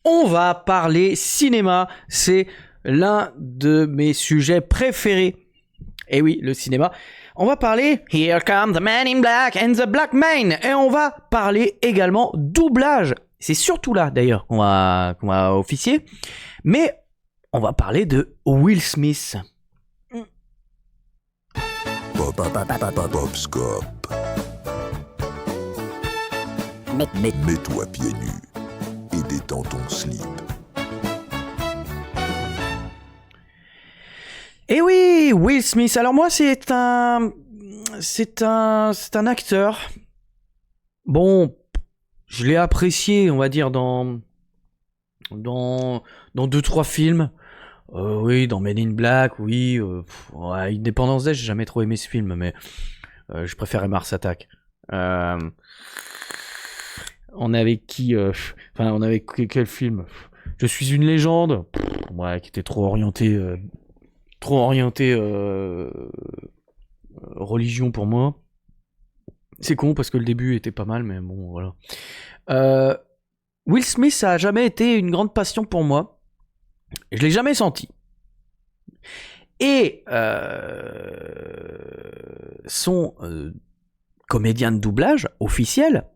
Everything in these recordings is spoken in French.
on va parler cinéma. C'est l'un de mes sujets préférés. Et oui, le cinéma. On va parler Here Comes the Man in Black and the Black Man. Et on va parler également doublage. C'est surtout là, d'ailleurs, qu'on va officier. Mais on va parler de Will Smith. Popscope. Mets-toi pieds nus et détends ton slip. Et oui, Will Smith. Alors moi, c'est un acteur. Bon, je l'ai apprécié, on va dire, dans 2-3 films. Oui, dans Men in Black, oui. Ouais, Independence Day, j'ai jamais trop aimé ce film, mais je préférais Mars Attack. On avait qui on avait quel film? Je suis une légende. Ouais, qui était trop orienté religion pour moi. C'est con parce que le début était pas mal, mais bon, voilà. Will Smith, ça a jamais été une grande passion pour moi. Je l'ai jamais senti. Et son comédien de doublage officiel,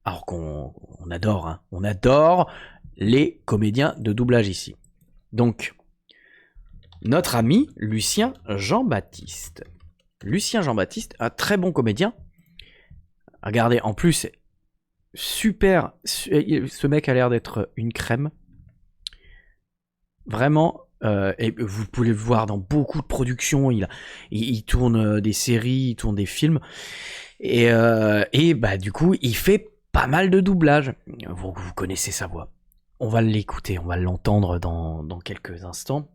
alors qu'on adore, hein, on adore les comédiens de doublage ici. Donc, notre ami Lucien Jean-Baptiste. Lucien Jean-Baptiste, un très bon comédien. Regardez, en plus, super. Ce mec a l'air d'être une crème. Vraiment. Et vous pouvez le voir dans beaucoup de productions. Il tourne des séries, il tourne des films. Et bah, du coup, il fait pas mal de doublage. Vous connaissez sa voix. On va l'écouter, on va l'entendre dans quelques instants.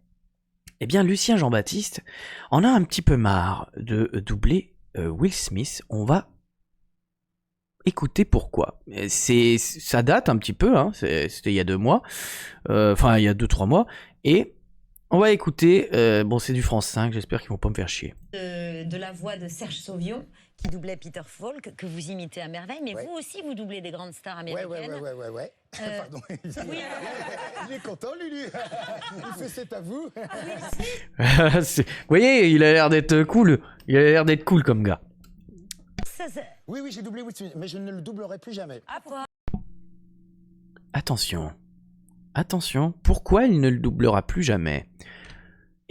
Eh bien, Lucien Jean-Baptiste en a un petit peu marre de doubler Will Smith. On va écouter pourquoi. Ça date un petit peu, hein, c'était il y a 2 mois. Enfin, il y a 2-3 mois. Et on va écouter, bon, c'est du France 5, j'espère qu'ils vont pas me faire chier. De la voix de Serge Sauvion, qui doublait Peter Falk, que vous imitez à merveille, mais vous aussi, vous doublez des grandes stars américaines. Ouais. Pardon. Oui, Il est content, Lulu. Il fait c'est à vous. Vous voyez, il a l'air d'être cool. Il a l'air d'être cool comme gars. Oui, j'ai doublé Will Smith, mais je ne le doublerai plus jamais. Ah, quoi? Attention, pourquoi il ne le doublera plus jamais?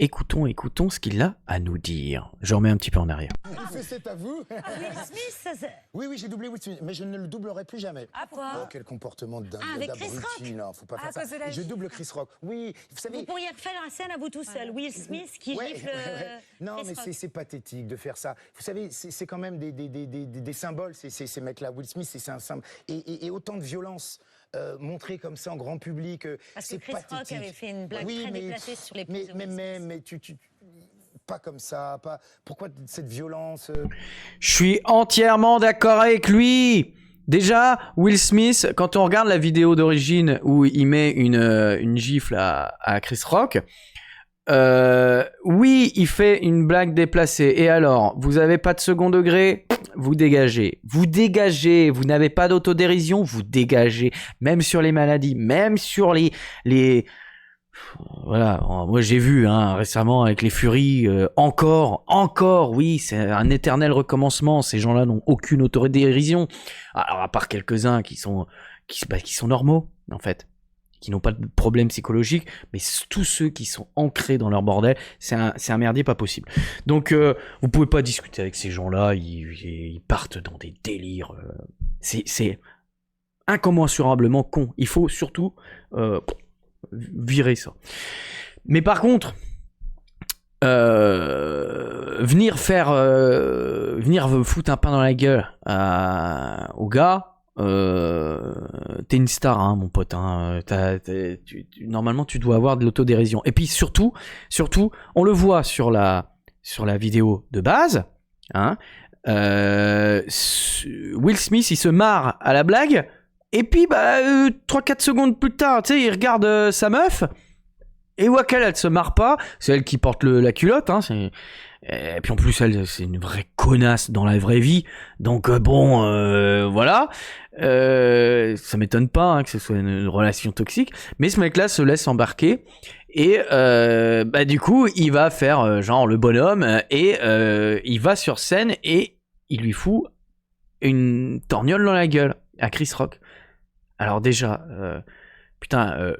Écoutons ce qu'il a à nous dire. Je remets un petit peu en arrière. Il fait c'est à vous. Will Smith, Oui, j'ai doublé Will Smith, mais je ne le doublerai plus jamais. Ah, quoi? Oh, quel comportement de dingue. Avec Chris Rock? Non, faut pas faire cause de ça. la Je gifle. double Chris Rock. Oui, vous savez. Vous pourriez refaire la scène à vous tout seul. Will Smith qui gifle. Non, Chris mais Rock. c'est pathétique de faire ça. Vous savez, c'est quand même des symboles, ces mecs-là. Will Smith, c'est un symbole. Et autant de violence montrée comme ça en grand public, Parce que c'est Chris pathétique. Rock avait fait une blague très déplacée sur les mais, prises de Will Smith. mais tu pas comme ça, pas. Pourquoi cette violence Je suis entièrement d'accord avec lui. Déjà, Will Smith, quand on regarde la vidéo d'origine où il met une gifle à Chris Rock, oui, il fait une blague déplacée. Et alors, vous avez pas de second degré, vous dégagez. Vous n'avez pas d'autodérision, vous dégagez. Même sur les maladies, même sur les... Voilà, moi j'ai vu récemment avec les Furies, encore, oui, c'est un éternel recommencement. Ces gens-là n'ont aucune autodérision. Alors à part quelques-uns qui sont normaux en fait, qui n'ont pas de problème psychologique, mais tous ceux qui sont ancrés dans leur bordel, c'est un merdier pas possible. Donc vous pouvez pas discuter avec ces gens-là, ils partent dans des délires. C'est incommensurablement con. Il faut surtout virer ça. Mais par contre, venir foutre un pain dans la gueule au gars, t'es une star, hein, mon pote. Hein, normalement, tu dois avoir de l'autodérision. Et puis surtout, on le voit sur la vidéo de base. Hein, Will Smith, il se marre à la blague. Et puis, 3-4 secondes plus tard, tu sais, il regarde sa meuf. Et Wakal, elle se marre pas, c'est elle qui porte la culotte, hein, et puis en plus, elle, c'est une vraie connasse dans la vraie vie, donc voilà, ça m'étonne pas hein, que ce soit une relation toxique, mais ce mec-là se laisse embarquer, et du coup, il va faire genre le bonhomme, et il va sur scène, et il lui fout une torgnole dans la gueule à Chris Rock. Alors déjà...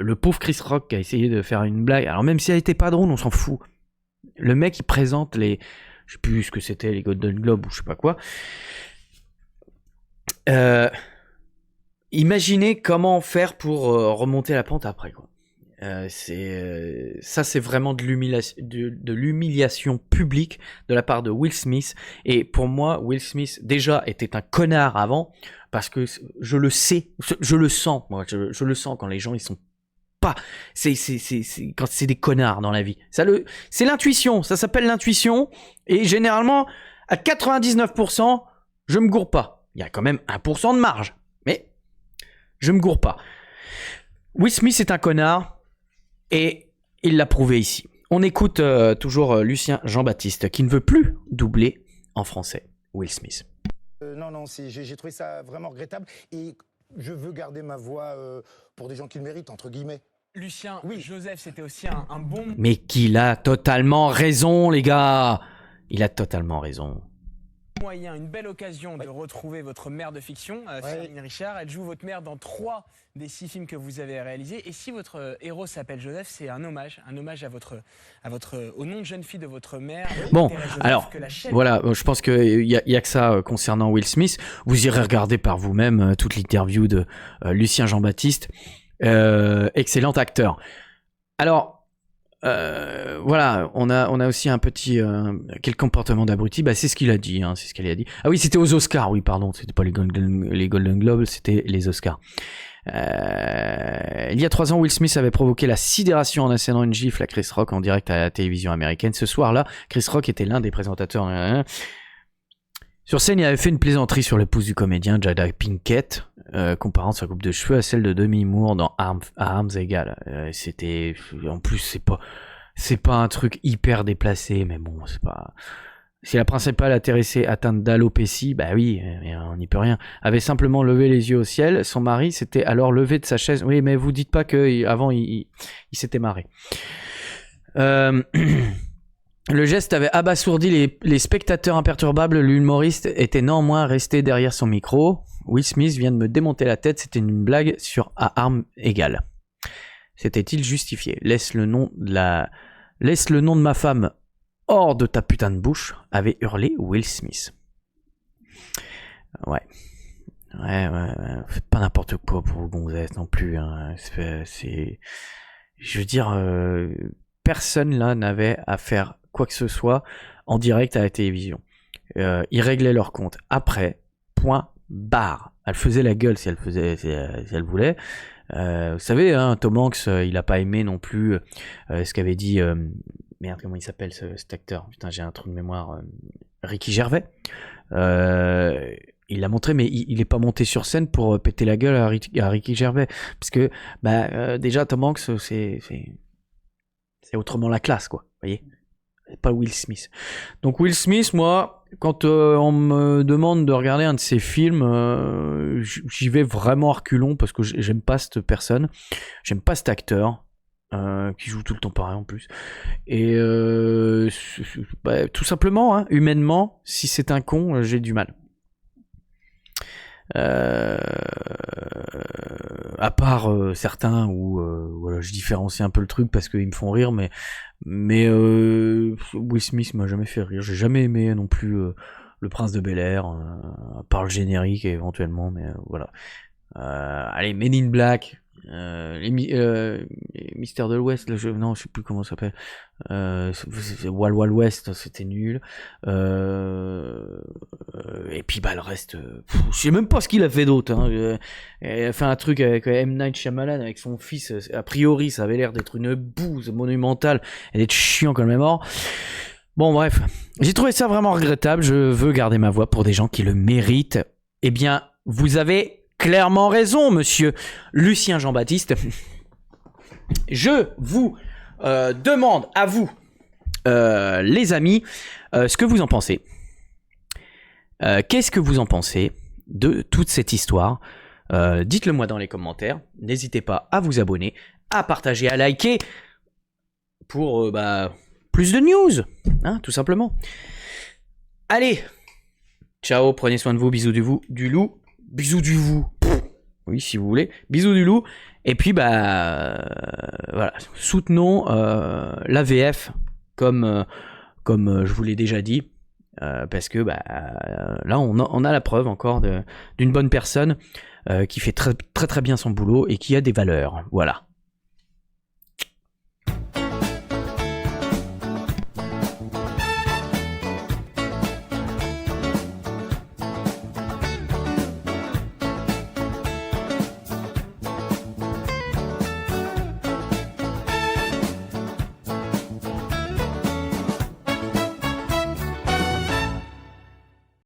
le pauvre Chris Rock qui a essayé de faire une blague, alors même si elle était pas drôle, on s'en fout. Le mec, il présente je sais plus ce que c'était, les Golden Globes ou je sais pas quoi. Imaginez comment faire pour remonter la pente après, quoi. C'est vraiment de l'humiliation publique de la part de Will Smith. Et pour moi, Will Smith déjà était un connard avant, parce que je le sais, je le sens, moi, je le sens quand les gens ils sont pas, quand c'est des connards dans la vie. C'est l'intuition, ça s'appelle l'intuition. Et généralement, à 99%, je me gourre pas. Il y a quand même 1% de marge, mais je me gourre pas. Will Smith est un connard. Et il l'a prouvé ici. On écoute toujours Lucien Jean-Baptiste qui ne veut plus doubler en français Will Smith. Non, j'ai trouvé ça vraiment regrettable et je veux garder ma voix pour des gens qui le méritent, entre guillemets. Lucien, oui. Joseph, c'était aussi un bon... Mais qu'il a totalement raison, les gars. Il a totalement raison. Moyen, une belle occasion de retrouver votre mère de fiction, Céline Richard. Elle joue votre mère dans 3 des 6 films que vous avez réalisés. Et si votre héros s'appelle Joseph, c'est un hommage au nom de jeune fille de votre mère. Bon, alors, voilà, je pense qu'il y a que ça concernant Will Smith. Vous irez regarder par vous-même toute l'interview de Lucien Jean-Baptiste. Excellent acteur. Alors, voilà, on a aussi un petit quel comportement d'abruti. Bah c'est ce qu'il a dit, hein, c'est ce qu'elle a dit. Ah oui, c'était aux Oscars, oui pardon, c'était pas les Golden Globes, c'était les Oscars. Il y a 3 ans, Will Smith avait provoqué la sidération en assénant une gifle à Chris Rock en direct à la télévision américaine. Ce soir-là, Chris Rock était l'un des présentateurs. Sur scène, il avait fait une plaisanterie sur l'épouse du comédien Jada Pinkett, comparant sa coupe de cheveux à celle de Demi Moore dans à armes égales. C'était, en plus, c'est pas un truc hyper déplacé, mais bon, c'est pas. Si la principale intéressée atteinte d'alopécie, bah oui, mais on n'y peut rien, avait simplement levé les yeux au ciel, son mari s'était alors levé de sa chaise. Oui, mais vous dites pas que avant il s'était marré. Le geste avait abasourdi les spectateurs imperturbables. L'humoriste était néanmoins resté derrière son micro. Will Smith vient de me démonter la tête, c'était une blague sur à armes égales. S'était-il justifié? Laisse le nom de ma femme hors de ta putain de bouche, avait hurlé Will Smith. Ouais. Faites pas n'importe quoi pour vos gonzesses non plus. Hein. Je veux dire, personne là n'avait à faire quoi que ce soit en direct à la télévision. Ils réglaient leur compte. Après, point barre. Elle faisait la gueule si elle voulait. Vous savez, hein, Tom Hanks, il a pas aimé non plus ce qu'avait dit... merde, comment il s'appelle cet acteur? Putain, j'ai un trou de mémoire. Ricky Gervais. Il l'a montré, mais il est pas monté sur scène pour péter la gueule à Ricky Gervais. Parce que, déjà, Tom Hanks, c'est autrement la classe, quoi. Vous voyez? Pas Will Smith. Donc Will Smith, moi, quand on me demande de regarder un de ses films, j'y vais vraiment à reculons parce que j'aime pas cette personne. J'aime pas cet acteur. Qui joue tout le temps pareil en plus. Et tout simplement, hein, humainement, si c'est un con, j'ai du mal. À part certains où voilà, je différencie un peu le truc parce qu'ils me font rire, mais Will Smith m'a jamais fait rire. J'ai jamais aimé non plus Le Prince de Bel-Air, à part le générique éventuellement, mais voilà. Allez, Men in Black. Mystère de l'Ouest, non, je sais plus comment ça s'appelle. Wild Wild West, c'était nul. Et puis le reste, je sais même pas ce qu'il a fait d'autre. Hein. Il a fait un truc avec M. Night Shyamalan avec son fils. A priori, ça avait l'air d'être une bouse monumentale et d'être chiant comme la mort. Bon, bref, j'ai trouvé ça vraiment regrettable. Je veux garder ma voix pour des gens qui le méritent. Eh bien, vous avez clairement raison, monsieur Lucien Jean-Baptiste. Je vous demande à vous, les amis, ce que vous en pensez. Qu'est-ce que vous en pensez de toute cette histoire? Dites-le moi dans les commentaires. N'hésitez pas à vous abonner, à partager, à liker pour plus de news, hein, tout simplement. Allez, ciao, prenez soin de vous, bisous du loup, bisous du vous, oui si vous voulez, bisous du loup, et puis voilà, soutenons la VF comme je vous l'ai déjà dit, parce que là on a la preuve encore d'une bonne personne qui fait très très très bien son boulot et qui a des valeurs, voilà.